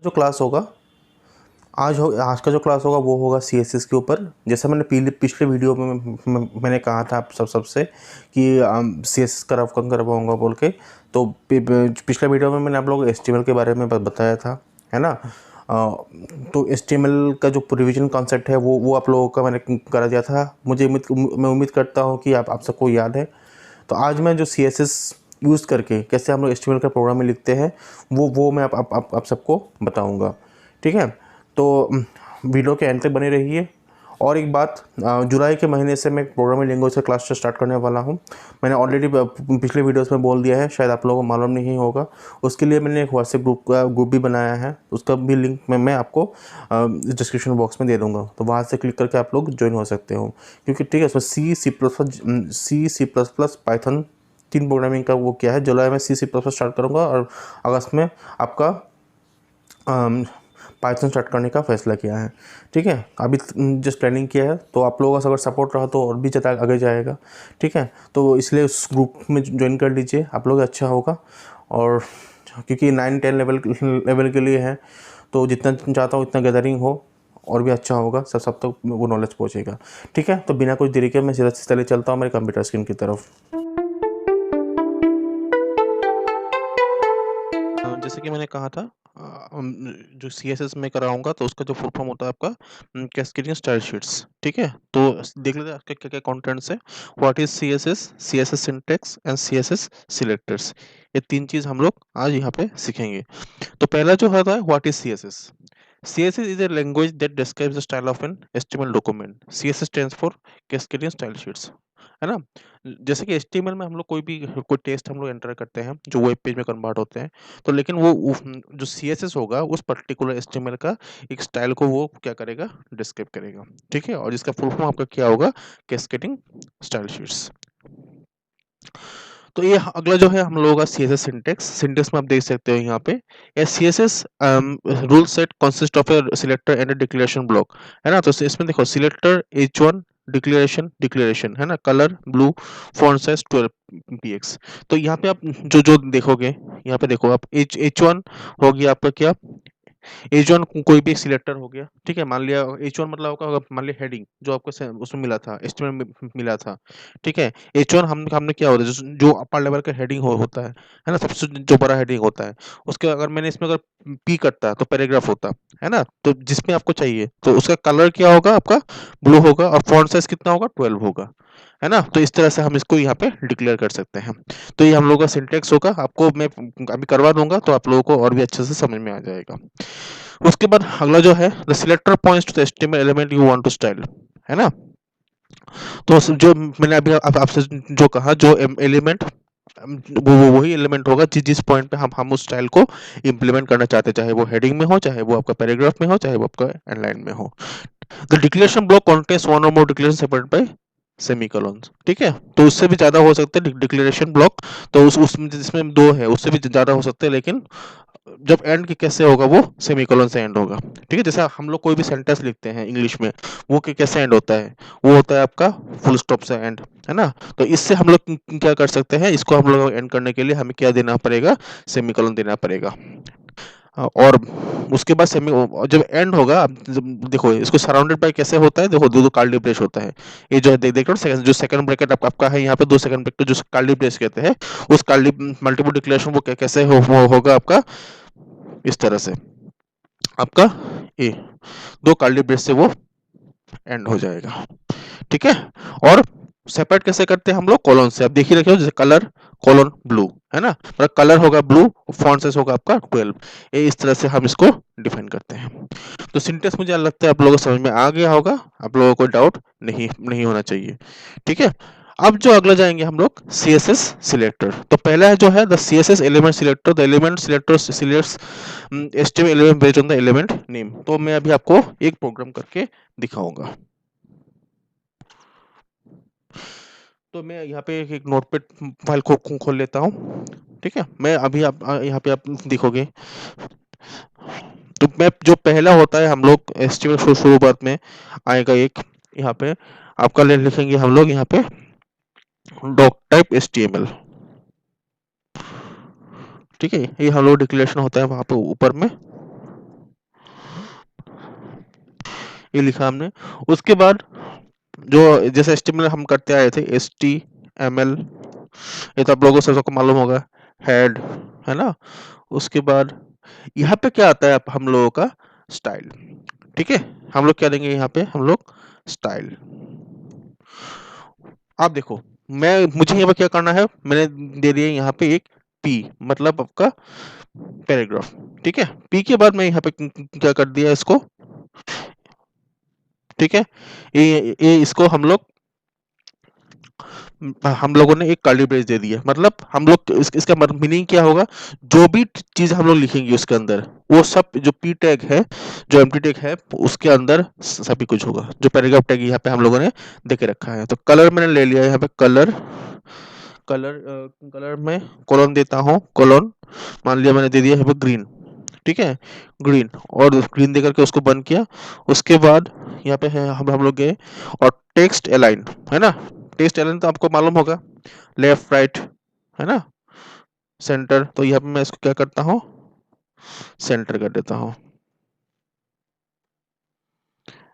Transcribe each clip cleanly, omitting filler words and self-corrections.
जो क्लास होगा आज का जो क्लास होगा वो होगा सीएसएस के ऊपर। जैसा मैंने पिछले वीडियो में मैंने कहा था आप सबसे कि सीएसएस करवाऊंगा बोल के। तो पिछले वीडियो में मैंने आप लोगों को एचटीएमएल के बारे में बताया था, है ना। तो एचटीएमएल का जो रिवीजन कॉन्सेप्ट है वो आप लोगों का मैंने करा दिया था। मैं उम्मीद करता हूँ कि आप सबको याद है। तो आज मैं जो सीएसएस यूज़ करके कैसे हम लोग एचटीएमएल का प्रोग्राम में लिखते हैं वो मैं आप सबको बताऊंगा, ठीक है। तो वीडियो के एंड तक बने रहिए। और एक बात, जुलाई के महीने से मैं प्रोग्रामिंग लैंग्वेज का क्लास स्टार्ट करने वाला हूं। मैंने ऑलरेडी पिछले वीडियोस में बोल दिया है, शायद आप लोगों को मालूम नहीं होगा। उसके लिए मैंने एक व्हाट्सएप ग्रुप भी बनाया है, उसका भी लिंक मैं आपको डिस्क्रिप्शन बॉक्स में दे दूँगा। तो वहाँ से क्लिक करके आप लोग ज्वाइन हो सकते हो, क्योंकि ठीक है उसमें C plus plus Python 3 programming का वो क्या है। जुलाई में सी प्लस प्लस स्टार्ट करूँगा और अगस्त में आपका पाइथन स्टार्ट करने का फैसला किया है, ठीक है। अभी जस्ट प्लानिंग किया है, तो आप लोगों का अगर सपोर्ट रहा तो और भी ज़्यादा आगे जाएगा, ठीक है। तो इसलिए उस ग्रुप में ज्वाइन कर लीजिए, आप लोग अच्छा होगा। और क्योंकि 9-10 लेवल के लिए है, तो जितना चाहता हूँ इतना गैदरिंग हो और भी अच्छा होगा, सब तक वो नॉलेज पहुँचेगा, ठीक है। तो बिना कुछ देरी के मैं सीधा चले चलता हूँ मेरे कंप्यूटर स्क्रीन की तरफ। जैसे कि मैंने कहा था, जो सीएसएस में कराऊंगा तो उसका जो फुल फॉर्म होता है आपका कैस्केडिंग स्टाइल शीट्स, ठीक है। तो देख लेते हैं आपके क्या क्या कंटेंट्स है। What is CSS, CSS syntax and CSS selectors. ये 3 चीज हम लोग आज यहाँ पे सीखेंगे। तो पहला जो होता है what is CSS. CSS is a language that describes the style of an HTML document. CSS stands for Cascading Style Sheets, है ना। जैसे कि HTML में हम लोग कोई टेक्स्ट हम लोग एंटर करते हैं जो वेब पेज में कन्वर्ट होते हैं, तो लेकिन वो जो CSS होगा उस पर्टिकुलर HTML का एक स्टाइल को वो क्या करेगा, डिस्क्राइब करेगा, ठीक है। और जिसका फुल फॉर्म आपका क्या होगा, कैस्केडिंग स्टाइल शीट्स। तो ये अगला जो है हम लोगों का सीएसएस सिंटैक्स। सिंटैक्स में आप देख सकते हो यहाँ पे, a CSS rule set consist of a selector and a declaration block, है ना। तो इसमें देखो सिलेक्टर H1, डिक्लेरेशन डिक्लेरेशन, है ना, colour blue, font size 12 px। तो यहाँ पे आप जो जो देखोगे, यहाँ पे देखो आप H1 हो गया आपका क्या, H1 कोई भी सिलेक्टर हो गया, ठीक है। मान लिया H1 मतलब आपका, मान लिया हेडिंग जो आपको उसमें मिला था, एस्टिमेट में मिला था, ठीक है। H1 हमने हमने क्या होता है, जो अपर लेवल का हेडिंग होता है ना, सबसे जो बड़ा हेडिंग होता है, उसके अगर मैंने इसमें अगर पी करता तो पैराग्राफ होता है ना। तो जिसमें आपको चाहिए तो उसका कलर क्या होगा आपका, ब्लू होगा, और फॉन्ट साइज कितना होगा, 12 होगा, है ना। तो इस तरह से हम इसको यहाँ पे डिक्लेयर कर सकते हैं। तो ये हम लोग का सिंटेक्स होगा, आपको मैं अभी करवा दूंगा तो आप लोगों को और भी अच्छे से समझ में आ जाएगा। उसके बाद अगला जो है, the selector points to the HTML element you want to style, है ना। तो जो मैंने अभी आपसे जो कहा, जो एलिमेंट वो वही एलिमेंट होगा जिस पॉइंट पे हम उस स्टाइल को इंप्लीमेंट करना चाहते हैं, चाहे वो हेडिंग में हो, चाहे वो आपका पैराग्राफ में हो, चाहे वो आपका एंडलाइन में हो। The declaration block contains one और मोर डिक्लेरेशन सेपरेटेड बाय सेमीकोलन, ठीक है। तो उससे भी ज्यादा हो सकते हैं डिक्लेरेशन ब्लॉक। तो उसमें जिसमें 2 है उससे भी ज्यादा हो सकते हैं, लेकिन जब एंड की कैसे होगा, वो सेमीकोलन से एंड होगा, ठीक है। जैसे हम लोग कोई भी सेंटेंस लिखते हैं इंग्लिश में, वो कैसे एंड होता है, वो होता है आपका फुल स्टॉप से एंड, है ना। तो इससे हम लोग क्या कर सकते हैं, इसको हम लोग एंड करने के लिए हमें क्या देना पड़ेगा, सेमीकोलन देना पड़ेगा। और उसके बाद सेमी जब एंड होगा, देखो इसको सराउंडेड बाय कैसे होता है, देखो दो कर्ली ब्रेस होता है। ये जो है देख रहे हो, जो सेकंड ब्रैकेट आपका है यहाँ पे, 2 सेकंड ब्रैकेट जो कर्ली ब्रेस कहते हैं, उस कर्ली मल्टीपल डिक्लेरेशन वो कैसे होगा आपका, इस तरह से आपका ए 2 कर्ली ब्रेस से वो एंड हो जाएगा, ठीक है। और सेपरेट कैसे करते हैं हम लोग, कॉलन से। आप देख ही रखे हो, जैसे कलर कॉलन ब्लू, है ना, मतलब कलर होगा ब्लू, फॉन्ट साइज होगा आपका 12। ये इस तरह से हम इसको डिफाइन करते हैं। तो सिंटेक्स मुझे लगता है आप लोगों को समझ में आ गया होगा, आप लोगों को डाउट नहीं नहीं होना चाहिए, ठीक है। अब जो अगला जाएंगे हम लोग, CSS सिलेक्टर। तो पहला है जो है the CSS element selector. The element selector selects HTML element based on the element name. तो मैं अभी आपको एक प्रोग्राम करके दिखाऊंगा। तो मैं यहाँ पे एक नोटपैड फाइल को खोल लेता हूँ, ठीक है। मैं अभी आप यहाँ पे आप दिखोगे, तो मैं जो पहला होता है हम लोग एचटीएमएल शुरुआत में आएगा एक, यहाँ पे आपका लिखेंगे हम लोग यहाँ पे डॉक टाइप HTML, ठीक है। ये हम लोग डिक्लेरेशन होता है वहां पे ऊपर में, ये लिखा हमने। उसके बाद जो जैसे HTML हम करते आए थे, HTML, ये तो आप लोगों को सबको मालूम होगा, हेड, है ना। उसके बाद यहाँ पे क्या आता है हम लोगों का स्टाइल। ठीक है, हम लोग क्या देंगे यहाँ पे, हम लोग स्टाइल। आप देखो, मुझे यहाँ पे क्या करना है, मैंने दे दिया यहाँ पे एक पी, मतलब आपका पैराग्राफ। ठीक है, पी के बाद मैं यहाँ पे क्या कर दिया इसको, ठीक है, ये इसको हम लोगों ने एक कर्ली ब्रेस दे दिया, मतलब हम लोग इसका मीनिंग क्या होगा, जो भी चीज हम लोग लिखेंगे उसके अंदर, वो सब जो पी टैग है, जो एम्प्टी टैग है, उसके अंदर सभी कुछ होगा। जो पैराग्राफ टैग यहाँ पे हम लोगों ने दे के रखा है, तो कलर मैंने ले लिया यहाँ पे, कलर, कलर में कॉलम देता हूँ, कॉलम मान लिया मैंने दे दिया यहाँ पे ग्रीन। ठीक है, ग्रीन, और ग्रीन दे करके उसको बंद किया। उसके बाद यहाँ पे है हम लोग गए और टेक्स्ट अलाइन, है ना। टेक्स्ट अलाइन तो आपको मालूम होगा, लेफ्ट राइट, है ना, सेंटर। तो यहाँ पे मैं इसको क्या करता हूँ, सेंटर कर देता हूँ।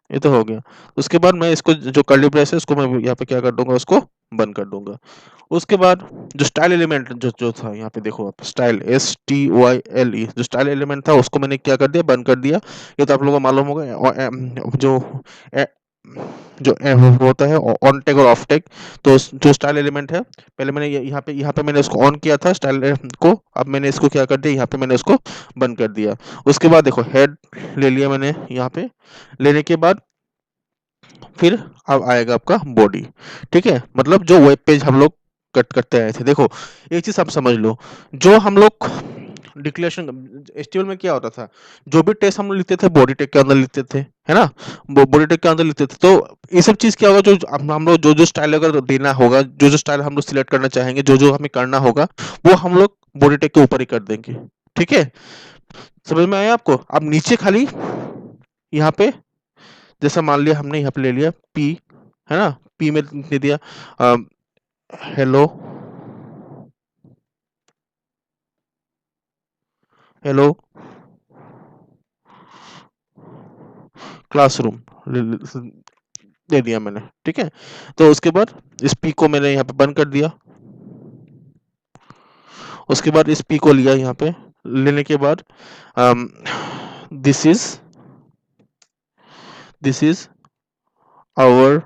ये तो हो गया। उसके बाद मैं इसको जो कर्ली ब्रेस है उसको मैं यहाँ पे क्या कर दूंगा, उसको बंद कर दूंगा। उसके बाद जो स्टाइल एलिमेंट जो जो था यहाँ पे देखो आप, स्टाइल, STYLE, जो स्टाइल एलिमेंट था उसको मैंने क्या कर दिया, बंद कर दिया। ये तो आप लोगों को मालूम होगा, जो ए, होता है ऑन टैग और ऑफ टैग। तो जो स्टाइल एलिमेंट है, पहले मैंने यहाँ पे मैंने इसको ऑन किया था स्टाइल को, अब मैंने इसको क्या कर दिया, यहाँ पे मैंने इसको बंद कर दिया। उसके बाद देखो हेड ले लिया मैंने यहाँ पे, लेने के बाद फिर अब आएगा आपका बॉडी। ठीक है, मतलब जो वेब पेज हम लोग कट करते आए थे। देखो एक चीज आप समझ लो, जो हम लोग डिक्लेरेशन HTML में क्या होता था, जो भी टेक्स्ट हम लोग लिखते थे बॉडी टैग के अंदर लिखते थे, है ना, बॉडी टैग के अंदर लिखते थे। तो ये सब चीज क्या होगा, जो हम लोग जो जो स्टाइल अगर देना होगा, जो जो स्टाइल हम लोग सिलेक्ट करना चाहेंगे, जो जो हमें करना होगा, वो हम लोग बॉडी टैग के ऊपर ही कर देंगे। ठीक है, समझ में आया आपको। अब नीचे खाली यहाँ पे जैसा मान लिया हमने यहाँ पे ले लिया पी, है ना, पी में दे दिया हेलो, हेलो क्लासरूम दे दिया मैंने। ठीक है, तो उसके बाद इस पी को मैंने यहाँ पे बंद कर दिया। उसके बाद इस पी को लिया यहाँ पे, लेने के बाद this is our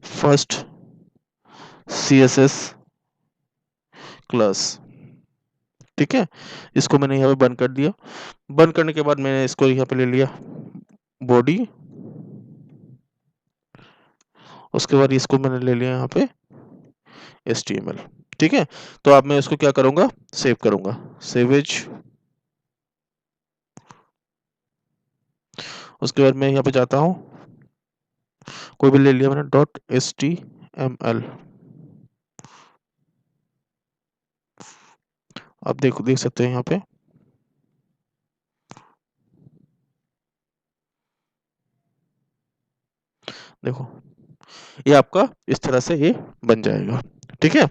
first CSS class. ठीक है, इसको मैंने यहाँ पे बंद कर दिया। बंद करने के बाद मैंने इसको यहाँ पे ले लिया बॉडी। उसके बाद इसको मैंने ले लिया यहाँ पे HTML। ठीक है, तो अब मैं इसको क्या करूंगा, सेव करूंगा, सेवेज। उसके बाद मैं यहाँ पे जाता हूँ, कोई भी ले लिया मैंने .html। आप देख सकते हैं यहाँ पे, देखो ये आपका इस तरह से ये बन जाएगा। ठीक है,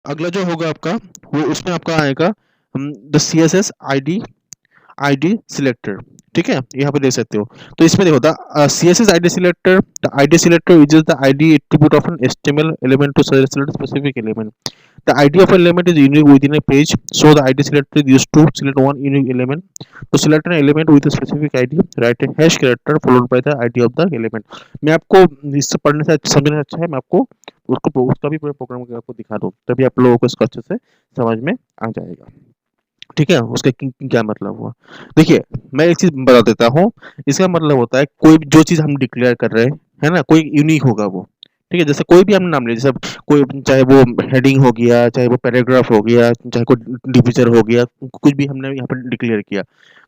अगला जो होगा आपका, वो उसमें आपका आएगा द CSS ID सिलेक्टर। ठीक है, यहाँ पे देख सकते हो। तो इसमें देखो the CSS ID selector, the ID selector uses the ID attribute of an HTML element to select specific element. The ID of an element is unique within a page, so the ID selector is used to select one unique element. To select an element with a specific ID, write a hash character followed by the ID of the element. मैं आपको इससे पढ़ने से समझने अच्छा है, मैं आपको उसका भी प्रोग्राम आपको दिखा दूँ, तभी आप लोगों को इसको अच्छे से समझ में आ जाएगा। ठीक है, उसका क्या मतलब हुआ। देखिए मैं एक चीज बता देता हूँ, इसका मतलब होता है कोई जो चीज हम डिक्लेयर कर रहे हैं, है ना, कोई यूनिक होगा वो। ठीक है, जैसे कोई भी हम नाम ले, जैसे कोई, चाहे वो हेडिंग हो गया, चाहे वो पैराग्राफ हो गया, चाहे कोई डिविजन हो गया, कुछ भी हमने यहाँ पर डिक्लेयर किया,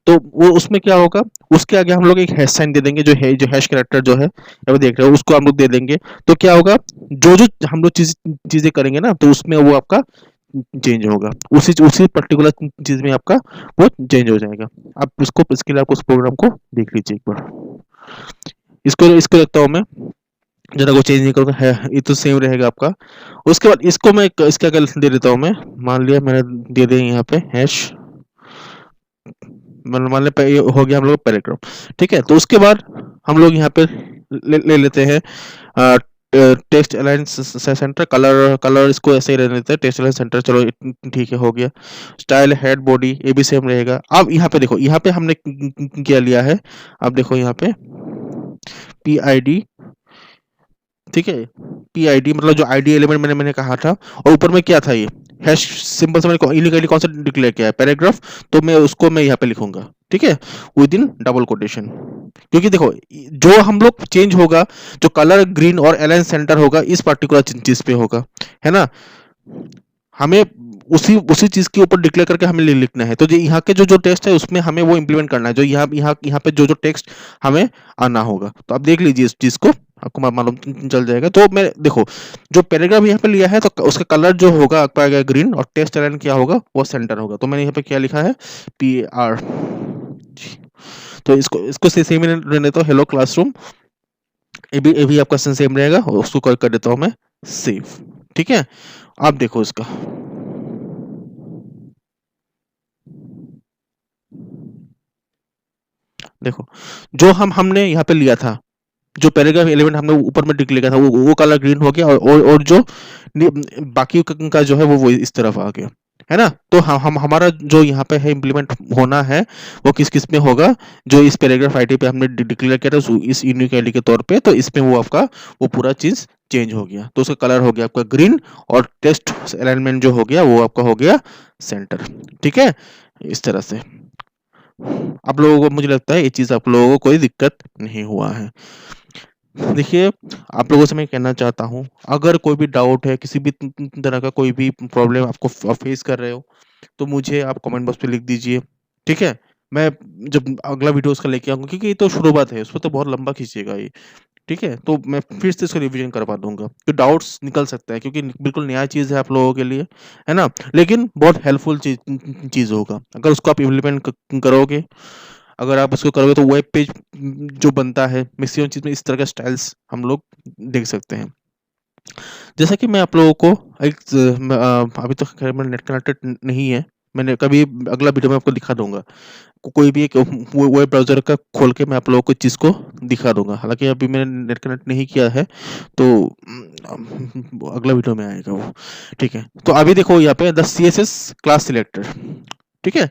तो वो उसमें क्या होगा, उसके आगे हम लोग एक हैश साइन दे देंगे, जो हैश कैरेक्टर जो है अब देख रहे हो उसको हम लोग दे देंगे। तो क्या होगा, जो जो हम लोग चीजें करेंगे ना, तो उसमें वो आपका चेंज होगा, उसी उसी पर्टिकुलर चीज में आपका वो चेंज हो जाएगा। आप इसको, इसके लिए आप उस प्रोग्राम को देख लीजिए एक बार। इसको इसको रखता हूँ मैं, ज़्यादा कोई चेंज नहीं करूँगा, है ये तो सेम रहेगा आपका। उसके बाद इसको मैं इसका क्या दे देता हूँ मैं, मान लिया मैंने दे दिया यहाँ पे हैश मान लें ये हो गया हम लोग पैराग्राफ। ठीक है, तो उसके बाद हम लोग यहाँ पे ले लेते हैं text align centre. Colour colour इसको ऐसे ही रहने देते हैं, टेक्स्ट अलाइन सेंटर। चलो ठीक है, हो गया। स्टाइल हेड बॉडी ये भी सेम रहेगा। अब यहाँ पे देखो, यहाँ पे हमने क्या लिया है, अब देखो यहाँ पे PID। ठीक है, PID मतलब जो आईडी एलिमेंट मैंने मैंने कहा था, और ऊपर में क्या था, ये हैश सिंबल से मैंने इनिशियली कौन सा डिक्लेयर किया है, पैराग्राफ। तो मैं उसको मैं यहाँ पे लिखूंगा, ठीक है, विद इन डबल कोटेशन। क्योंकि देखो, जो हम लोग चेंज होगा, जो कलर ग्रीन और अलाइन सेंटर होगा, इस पर्टिकुलर चीज पे होगा, है ना। हमें उसी उसी चीज के ऊपर डिक्लेयर करके हमें लिखना है। तो जो यहाँ के जो जो टेक्स्ट है उसमें हमें वो इंप्लीमेंट करना है, जो यहाँ यहाँ यहाँ पे जो जो टेक्स्ट हमें आना होगा। तो आप देख लीजिए इस चीज को, आपको मालूम चल जाएगा। तो मैं देखो, जो पैराग्राफ यहाँ पे लिया है, तो उसका कलर जो होगा आपका ग्रीन, और टेक्स्ट लाइन क्या होगा, वो सेंटर होगा। तो मैंने यहाँ पे क्या लिखा है, PR। तो इसको इसको सेम ही रहने दो, हेलो क्लासरूम। ये भी आपका सेम रहेगा, और उसको कर देता हूँ मैं सेव। ठीक है, आप देखो इसका, देखो जो हमने यहाँ पे लिया था, जो पैराग्राफ एलिमेंट हमने ऊपर में डिक्लेयर किया था, वो कलर ग्रीन हो गया, और जो बाकी का जो है वो इस तरफ आ गया, है ना। तो हम हमारा जो यहाँ पे है इम्प्लीमेंट होना है, वो किस किस में होगा, जो इस पैराग्राफ आईडी पे हमने डिक्लेयर किया था इस यूनिक आईडी के तौर पे, तो इसमें वो आपका वो पूरा चीज चेंज हो गया। तो उसका कलर हो गया आपका ग्रीन, और टेक्स्ट अलाइनमेंट जो हो गया वो आपका हो गया सेंटर। ठीक है, इस तरह से आप लोगों को, मुझे लगता है ये चीज आप लोगों को कोई दिक्कत नहीं हुआ है। देखिए, आप लोगों से मैं कहना चाहता हूँ, अगर कोई भी डाउट है, किसी भी तरह का कोई भी प्रॉब्लम आपको फेस कर रहे हो, तो मुझे आप कमेंट बॉक्स पे लिख दीजिए। ठीक है, मैं जब अगला वीडियो उसका लेके आऊंगा, क्योंकि ये तो शुरुआत है, उसमें तो बहुत लंबा खींचेगा ये। ठीक है, तो मैं फिर से इसका रिवीजन करवा दूंगा, तो डाउट्स निकल सकता है, क्योंकि बिल्कुल नया चीज़ है आप लोगों के लिए, है ना। लेकिन बहुत हेल्पफुल चीज़ होगा अगर उसको आप इम्प्लीमेंट करोगे। अगर आप उसको करोगे, तो वेब पेज जो बनता है मैक्सिमम चीज़ में इस तरह का स्टाइल्स हम लोग देख सकते हैं। जैसा कि मैं आप लोगों को एक अभी तो खैर मेरा नेट कनेक्टेड नहीं है, मैंने कभी अगला वीडियो में आपको दिखा दूंगा। कोई भी एक वेब ब्राउज़र का खोल के मैं आप लोगों को चीज़ को दिखा दूँगा। हालाँकि अभी मैंने नेट कनेक्ट नहीं किया है, तो अगला वीडियो में आएगा वो। ठीक है, तो अभी देखो यहाँ पे द CSS क्लास सिलेक्टर। ठीक है,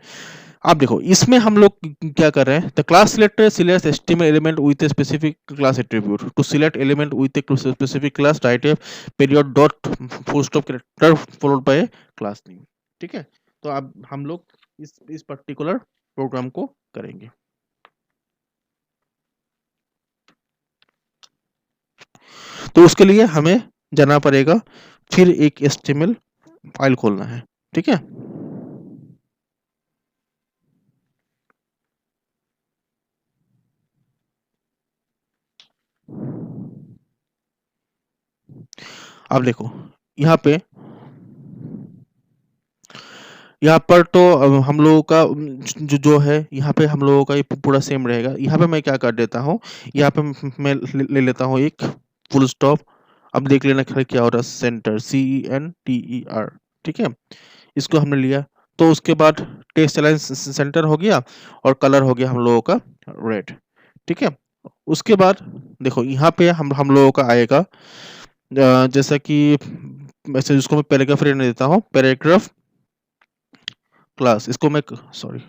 आप देखो इसमें हम लोग क्या कर रहे हैं, the class selector selects HTML element with a specific class attribute. To select element with a specific class, write a period dot full stop character followed by a class name. ठीक है, तो अब हम लोग इस पर्टिकुलर प्रोग्राम को करेंगे। तो उसके लिए हमें जाना पड़ेगा, फिर एक HTML फाइल खोलना है। ठीक है, अब देखो यहाँ पे, यहाँ पर तो हम लोगों का जो है, यहाँ पे हम लोगों का ये पूरा सेम रहेगा। यहाँ पे मैं क्या कर देता हूँ, यहाँ पे मैं ले लेता हूँ एक फुल स्टॉप। अब देख लेना क्या हो रहा है, सेंटर, CENTER। ठीक है, इसको हमने लिया। तो उसके बाद टेक्स्ट अलाइन सेंटर हो गया, और कलर हो गया हम लोगों का रेड। ठीक है, उसके बाद देखो यहाँ पे हम लोगों का आएगा, जैसा कि वैसे जिसको मैं पैराग्राफ रहने देता हूँ, पैराग्राफ क्लास। इसको मैं, सॉरी,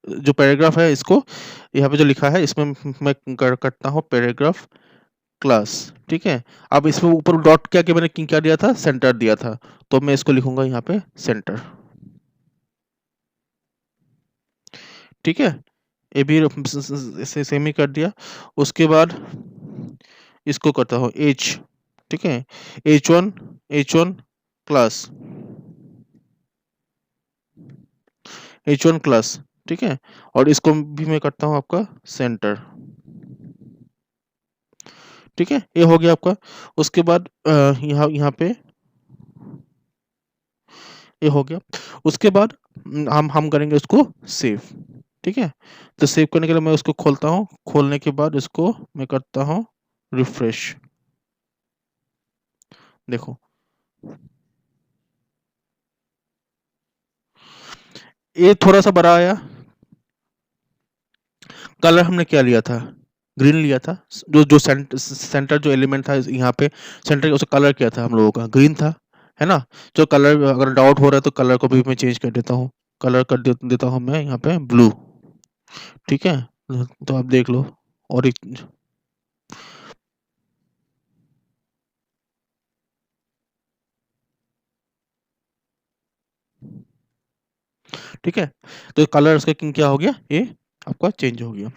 जो पैराग्राफ है इसको यहाँ पे जो लिखा है, इसमें मैं करता हूँ पैराग्राफ क्लास। ठीक है, अब इसमें ऊपर डॉट क्या के मैंने क्या दिया था, सेंटर दिया था, तो मैं इसको लिखूंगा यहाँ पे सेंटर। ठीक है, ये भी से सेम ही कर दिया। उसके बाद इसको करता हूँ एच। ठीक है, H1 क्लास, H1 क्लास। ठीक है, और इसको भी मैं करता हूँ आपका सेंटर। ठीक है, ये हो गया आपका। उसके बाद यहाँ यहाँ पे ये हो गया। उसके बाद हम करेंगे उसको सेव। ठीक है, तो सेव करने के लिए मैं उसको खोलता हूँ, खोलने के बाद इसको मैं करता हूँ रिफ्रेश। देखो, ये थोड़ा सा बड़ा आया, कलर हमने क्या लिया था, ग्रीन लिया था। जो जो सेंटर जो एलिमेंट था यहाँ पे सेंटर, उसका कलर क्या था हम लोगों का, ग्रीन था, है ना। जो कलर अगर डाउट हो रहा है तो कलर को भी मैं चेंज कर देता हूँ, कलर कर देता हूँ मैं यहाँ पे ब्लू। ठीक है, तो आप देख लो। और एक, ठीक है, तो कलर इसका क्या हो गया, ये आपका चेंज हो गया।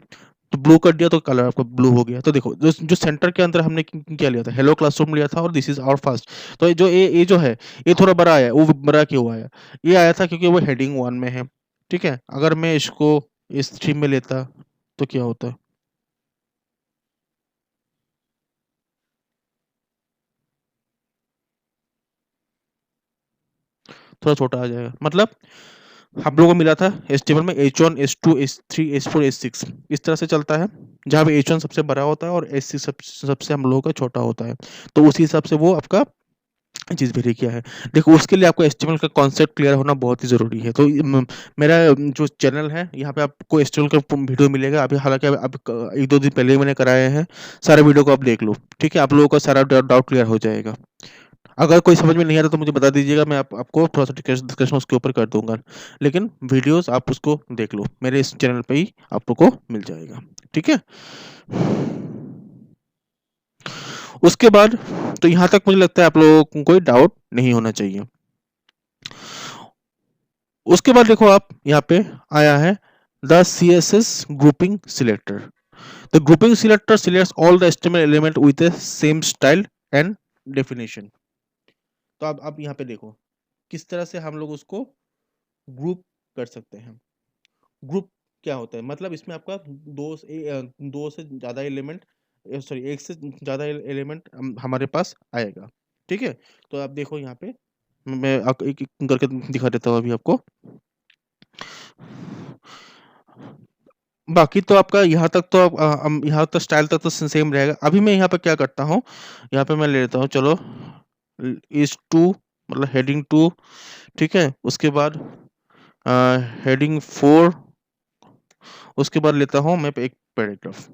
तो ब्लू कर दिया तो कलर आपका ब्लू हो गया। तो देखो जो जो सेंटर के अंदर हमने क्या लिया था, हेलो क्लासरूम लिया था, और दिस इज आवर फर्स्ट। तो ये जो ये जो है, ये थोड़ा बड़ा आया, वो बड़ा क्यों आया, ये आया था क्योंकि वो हेडिंग वन में है। ठीक है, अगर मैं इसको इस स्ट्रीम में लेता तो क्या होता, थोड़ा छोटा आ जाएगा। मतलब हम लोगों को मिला था एस टेबल में H1 H2 H3 H4 H6 इस तरह से चलता है, जहाँ पे H1 सबसे बड़ा होता है और H6 सबसे हम लोगों का छोटा होता है। तो उसी हिसाब से वो आपका चीज़ वेरी किया है। देखो उसके लिए आपको एचटीएमएल का कॉन्सेप्ट क्लियर होना बहुत ही ज़रूरी है। तो मेरा जो चैनल है यहाँ पे आपको एचटीएमएल का वीडियो मिलेगा। अभी हालांकि अब एक दो दिन पहले ही मैंने कराए हैं, सारे वीडियो को आप देख लो। ठीक है, आप लोगों का सारा डाउट क्लियर हो जाएगा। अगर कोई समझ में नहीं आ रहा तो मुझे बता दीजिएगा, मैं आपको थोड़ा सा डिस्कशन उसके ऊपर कर दूंगा। लेकिन वीडियोस आप उसको देख लो, मेरे इस चैनल पे ही आपको मिल जाएगा। ठीक है, उसके बाद तो यहाँ तक मुझे लगता है आप लोगों को कोई डाउट नहीं होना चाहिए। उसके बाद देखो आप यहाँ पे आया है the CSS grouping selector. The grouping selector selects all the HTML element with the same style and definition. तो अब यहाँ पे देखो किस तरह से हम लोग उसको ग्रुप कर सकते हैं। ग्रुप क्या होता है, मतलब इसमें आपका दो से ज्यादा एलिमेंट, सॉरी एक से ज्यादा एलिमेंट हमारे पास आएगा। ठीक है, तो आप देखो यहाँ पे मैं एक एक करके दिखा देता हूँ अभी आपको। बाकी तो आपका यहाँ तक तो यहाँ तक स्टाइल तक तो सेम रहेगा। अभी मैं यहाँ पे क्या करता हूँ, यहाँ पे मैं ले लेता हूँ, चलो इस टू, मतलब हेडिंग टू। ठीक है, उसके बाद हेडिंग फोर, उसके बाद लेता हूँ मैं एक पैराग्राफ,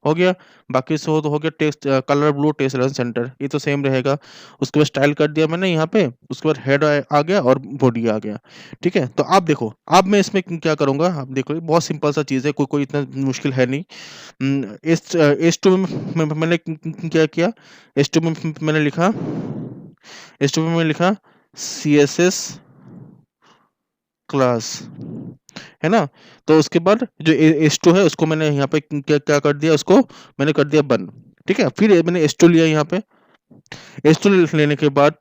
हो गया। बाकी से हो तो हो गया text, colour blue text element centre, ये तो सेम रहेगा। उसके बाद स्टाइल कर दिया मैंने यहाँ पे, उसके बाद हेड आ गया और बॉडी आ गया। ठीक है, तो आप देखो अब मैं इसमें क्या करूंगा, आप देखो ये बहुत सिंपल सा चीज़ है, कोई कोई इतना मुश्किल है नहीं। एस टू में मैंने क्या किया, एस टू में मैंने लिखा, एस टू में मैंने लिखा CSS क्लास, है ना। तो उसके बाद जो एस टू है उसको मैंने यहाँ पे क्या क्या कर दिया, उसको मैंने कर दिया बंद। ठीक है, फिर मैंने एस टू लिया यहाँ पे, एस टू लेने के बाद,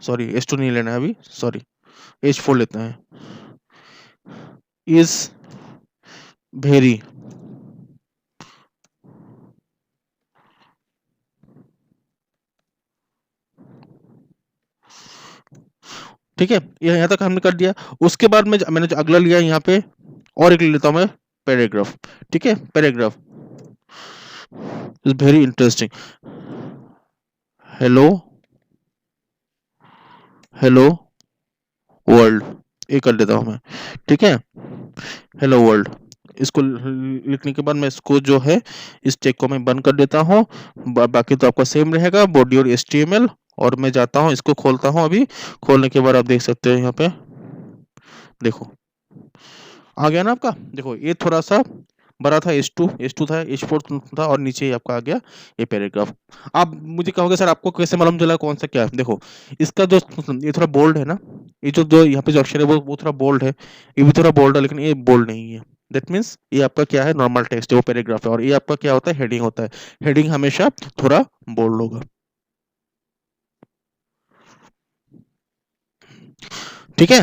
सॉरी एस टू नहीं लेना है अभी, सॉरी एच फोर लेते हैं, इज वेरी। ठीक है, ये यहाँ तक हमने कर दिया। उसके बाद में मैंने जो अगला लिया यहाँ पे, और एक ले लेता हूँ मैं पैराग्राफ। ठीक है, paragraph is very interesting, hello hello world, ये कर देता हूँ मैं। ठीक है, हेलो वर्ल्ड, इसको लिखने के बाद मैं इसको जो है इस टेक को मैं बंद कर देता हूँ। बाकी तो आपका सेम रहेगा बॉडी और HTML। और मैं जाता हूँ इसको खोलता हूँ, अभी खोलने के बाद आप देख सकते हो यहाँ पे, देखो आ गया ना आपका। देखो ये थोड़ा सा बड़ा था, एच टू था, H4 था, और नीचे ही आपका आ गया ये पैराग्राफ। आप मुझे कहोगे सर आपको कैसे मालूम चला कौन सा क्या है, देखो इसका जो ये थोड़ा बोल्ड है ना, ये जो जो यहाँ पे जो अक्षर है वो थोड़ा बोल्ड है, ये भी थोड़ा बोल्ड है, लेकिन ये बोल्ड नहीं है। दैट मीन्स ये आपका क्या है, नॉर्मल टेक्स्ट है, वो पैराग्राफ है। और ये आपका क्या होता है, हेडिंग होता है। हेडिंग हमेशा थोड़ा बोल्ड होगा। ठीक है,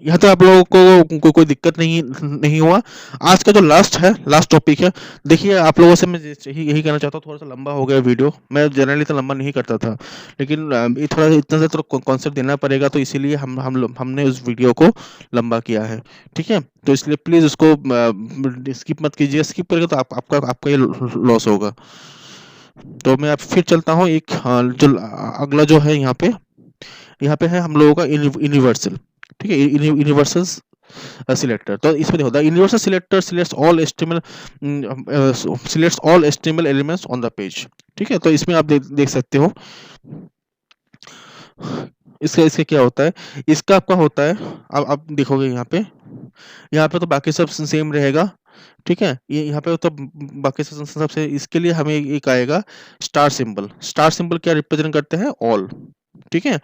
यहाँ तो आप लोगों को कोई दिक्कत नहीं नहीं हुआ। आज का जो लास्ट है, लास्ट टॉपिक है, देखिए आप लोगों से मैं यही कहना चाहता हूँ, थोड़ा सा लंबा हो गया वीडियो, मैं जनरली तो लंबा नहीं करता था, लेकिन ये थोड़ा इतना सा तो कॉन्सेप्ट देना पड़ेगा, तो इसीलिए हमने उस वीडियो को लंबा किया है। ठीक है, तो इसलिए प्लीज़ उसको स्किप मत कीजिए, स्किप करेगा तो आपका आपका ये लॉस होगा। तो मैं अब फिर चलता हूँ एक, जो अगला जो है यहाँ पे है हम लोगों का यूनिवर्सल। ठीक है, यूनिवर्सल्स सिलेक्टर। तो इसमें देखो the universal selector selects all HTML elements on the page. ठीक है, तो इसमें आप देख सकते हो इसका इसका क्या होता है। इसका आपका होता है, अब आप देखोगे यहाँ पे तो बाकी सब सेम रहेगा। ठीक है, ये यहाँ पे तो बाकी सबसे इसके लिए हमें एक आएगा स्टार सिंबल। स्टार सिंबल क्या रिप्रेजेंट करते हैं, ऑल। ठीक है,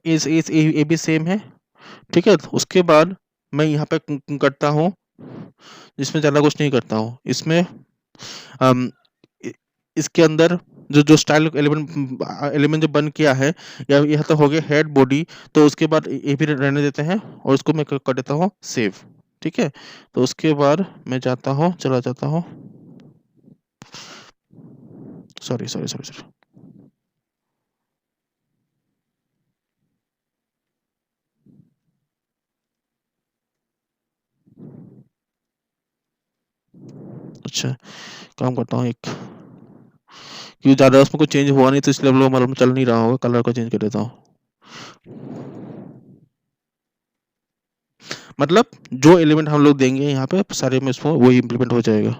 इस ए भी सेम है। ठीक है, तो उसके बाद मैं यहाँ पे करता हूँ, इसमें ज़्यादा कुछ नहीं करता हूँ इसमें। अम, इ- इसके अंदर जो जो स्टाइल एलिमेंट एलिमेंट जो बन किया है, या यह तो हो गया हेड बॉडी। तो उसके बाद ये भी रहने देते हैं और उसको मैं कर देता हूँ सेव। ठीक है, तो उसके बाद मैं चला जाता हूँ, सॉरी सॉरी सॉरी सॉरी। अच्छा, काम करता हूँ एक, क्योंकि ज़्यादा उसमें कुछ चेंज हुआ नहीं तो इसलिए हम लोग मालूम चल नहीं रहा होगा, कलर को चेंज कर देता हूँ। मतलब जो एलिमेंट हम लोग देंगे यहाँ पे सारे में इसमें वही इम्प्लीमेंट हो जाएगा।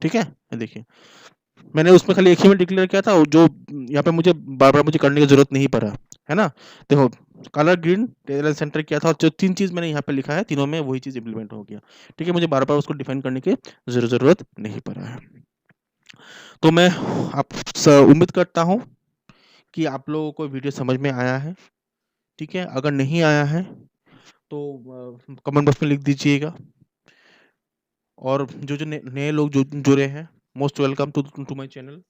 ठीक है, ये देखिए मैंने उसमें खाली एक ही में डिक्लेयर किया था, और जो यहाँ पे मुझे बार बार मुझे करने की जरूरत नहीं पड़ा, है ना। देखो कलर ग्रीन टेल सेंटर किया था, और जो तीन चीज मैंने यहाँ पे लिखा है तीनों में वही चीज इम्प्लीमेंट हो गया। ठीक है, मुझे बार बार उसको डिफाइन करने की जरूरत नहीं पड़ा है। तो मैं उम्मीद करता हूँ कि आप लोगों को वीडियो समझ में आया है। ठीक है, अगर नहीं आया है तो कमेंट बॉक्स में लिख दीजिएगा। और जो जो नए लोग जो जुड़े हैं, most welcome to my channel.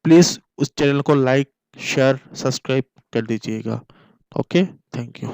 Please उस चैनल को लाइक शेयर सब्सक्राइब कर दीजिएगा। Okay, thank you.